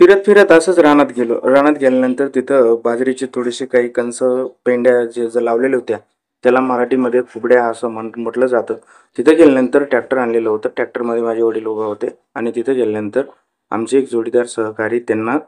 फिरत फिरत असंच रानात गेलो. रानात गेल्यानंतर तिथं बाजरीचे थोडेसे काही कणस पेंड्या जे लावलेल्या होत्या, त्याला मराठीमध्ये कुबड्या असं म्हटलं जातं. तिथं गेल्यानंतर ट्रॅक्टर आणलेलं होतं. ट्रॅक्टरमध्ये माझे वडील उभे होते आणि तिथं गेल्यानंतर आमचे एक जोडीदार सहकारी त्यांना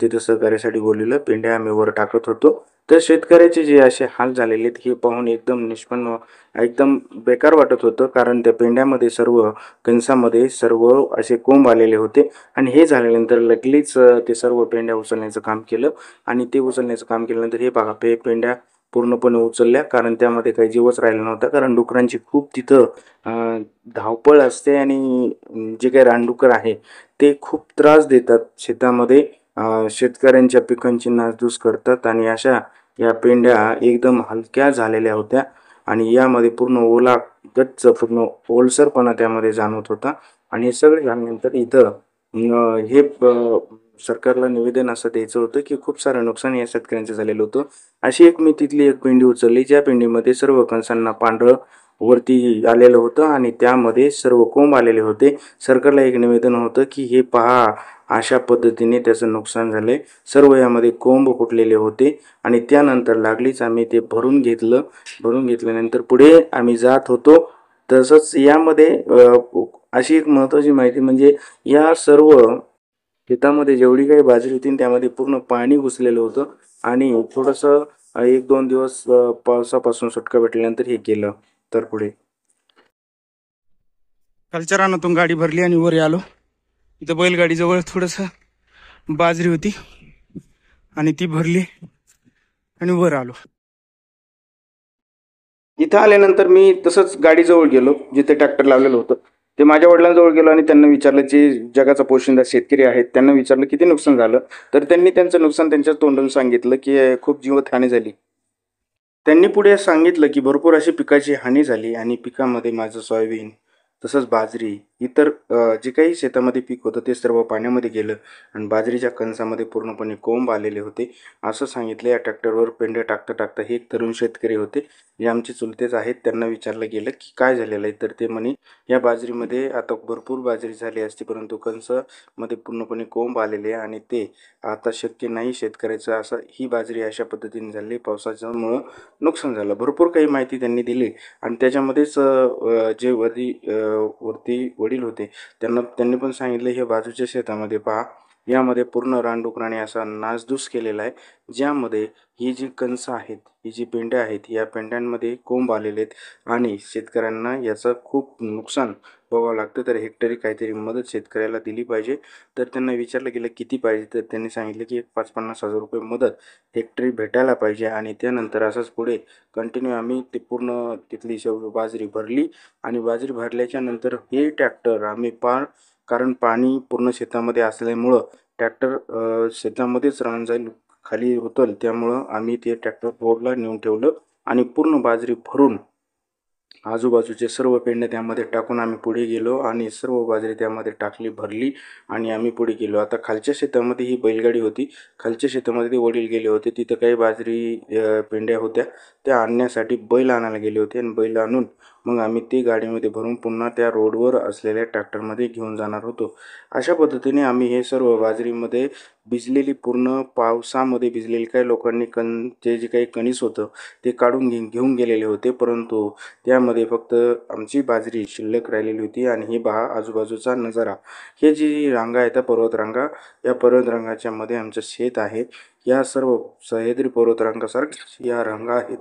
तिथं सहकार्यासाठी बोलवलं. पेंड्या आम्ही वर टाकत होतो. तर शेतकऱ्याचे जे असे हाल झालेले आहेत हे पाहून एकदम निष्पन्न एकदम बेकार वाटत होतं. कारण त्या पेंड्यामध्ये सर्व कणसामध्ये सर्व असे कोंब आलेले होते आणि हे झाल्यानंतर लगेच ते सर्व पेंड्या उचलण्याचं काम केलं आणि ते उचलण्याचं काम केल्यानंतर हे बघा पेंड्या पूर्णपणे उचलल्या. कारण त्यामध्ये काही जीवच राहिला नव्हता. कारण डुकरांची खूप तिथं धावपळ असते आणि जे काही रानडुकर आहे ते खूप त्रास देतात शेतामध्ये. शेतकऱ्यांच्या पिकांची नासधूस करतात आणि अशा या पेंड्या एकदम हलक्या झालेल्या होत्या आणि यामध्ये पूर्ण ओला गच्च पूर्ण ओलसरपणा त्यामध्ये जाणवत होता. आणि हे सगळे झाल्यानंतर इथं हे सरकारला निवेदन असं द्यायचं होतं की खूप सारं नुकसान या शेतकऱ्यांचं झालेलं होतं. अशी मी तिथली एक पेंडी उचलली, ज्या पेंडीमध्ये सर्व कणसांना पांढरं वरती आलेलं होतं आणि त्यामध्ये सर्व कोंब आलेले होते. सरकारला एक निवेदन होतं की हे पहा, अशा पद्धतीने त्याचं नुकसान झालंय. सर्व यामध्ये कोंब फुटलेले होते आणि त्यानंतर लागलीच आम्ही ते भरून घेतलं. भरून घेतल्यानंतर पुढे आम्ही जात होतो. तसंच यामध्ये अशी एक महत्त्वाची माहिती म्हणजे या सर्व शेतामध्ये जेवढी काही बाजरी होती त्यामध्ये पूर्ण पाणी घुसलेलं होतं आणि थोडंसं 1-2 दिवस पावसापासून सुटका भेटल्यानंतर हे केलं. तर पुढे खालच्या रानातून गाडी भरली आणि वर आलो. इथं बैलगाडीजवळ थोडंसं बाजरी होती आणि ती भरली आणि वर आलो. इथं आल्यानंतर मी तसंच गाडीजवळ गेलो जिथे ट्रॅक्टर लावलेलं होतं. ते माझ्या वडिलांजवळ गेलो आणि त्यांना विचारलं, जे जगाचा पोशिंदा शेतकरी आहेत त्यांना विचारलं किती नुकसान झालं. तर त्यांनी त्यांचं नुकसान त्यांच्या तोंडून सांगितलं की खूप जीवितहानी झाली. त्यांनी पुढे सांगितलं की भरपूर अशी पिकाची हानी झाली आणि पिकामध्ये माझं सोयाबीन तसंच बाजरी इतर जे काही शेतामध्ये पीक होतं ते सर्व पाण्यामध्ये गेलं आणि बाजरीच्या कणसामध्ये पूर्णपणे कोंब आलेले होते असं सांगितलं. या ट्रॅक्टरवर पेंड्या टाकता टाकता हे एक तरुण शेतकरी होते, जे आमचे चुलतेच आहेत. त्यांना विचारलं गेलं की काय झालेलं आहे. तर ते म्हणे या बाजरीमध्ये आता भरपूर बाजरी झाली असती परंतु कणसामध्ये पूर्णपणे कोंब आलेले आणि ते आता शक्य नाही शेतकऱ्याचं, असं ही बाजरी अशा पद्धतीने झाली पावसाच्यामुळं नुकसान झालं. भरपूर काही माहिती त्यांनी दिली आणि त्याच्यामध्येच जे वरती वडील होते त्यांनी पण सांगितलं, हे बाजूच्या शेतामध्ये पहा, यामध्ये पूर्ण रानडुकराने असा नासधूस केलेला आहे, ज्यामध्ये ही जी कणसं आहेत, ही जी पेंड्या आहेत, या पेंड्यांमध्ये कोंब आलेले आहेत आणि शेतकऱ्यांना याचं खूप नुकसान बघावं लागतं. तर हेक्टरी काहीतरी मदत शेतकऱ्याला दिली पाहिजे. तर त्यांना विचारलं गेलं किती पाहिजे, तर त्यांनी सांगितलं की 50-50 हजार रुपये मदत हेक्टरी भेटायला पाहिजे. आणि त्यानंतर असंच पुढे कंटिन्यू आम्ही ते पूर्ण तिथली बाजरी भरली आणि बाजरी भरल्याच्या नंतर हे ट्रॅक्टर आम्ही कारण पाणी पूर्ण शेतामध्ये असल्यामुळं ट्रॅक्टर शेतामध्येच राहून जाईल, खाली उतल, त्यामुळं आम्ही ते ट्रॅक्टर रोडला नेऊन ठेवलं आणि पूर्ण बाजरी भरून आजूबाजूचे सर्व पेंड्या त्यामध्ये टाकून आम्ही पुढे गेलो आणि सर्व बाजरी त्यामध्ये टाकली, भरली आणि आम्ही पुढे गेलो. आता खालच्या शेतामध्ये ही बैलगाडी होती. खालच्या शेतामध्ये ते वडील गेले होते. तिथं काही बाजरी पेंड्या होत्या, त्या आणण्यासाठी बैल आणायला गेले होते आणि बैल आणून मग आम्ही ती गाडीमध्ये भरून पुन्हा त्या रोडवर असलेल्या ट्रॅक्टरमध्ये घेऊन जाणार होतो. अशा पद्धतीने आम्ही हे सर्व बाजरीमध्ये भिजलेली, पूर्ण पावसामध्ये भिजलेली, काही लोकांनी जे काही कणीस होतं ते काढून घेऊन गेलेले होते, परंतु त्यामध्ये फक्त आमची बाजरी शिल्लक राहिलेली होती. आणि ही पहा आजूबाजूचा नजारा, हे जी रांगा आहेत त्या पर्वतरांगा, या पर्वतरांगाच्या मध्ये आमचं शेत आहे. या सर्व सह्याद्री पर्वतरांगासारख्या या रांगा आहेत.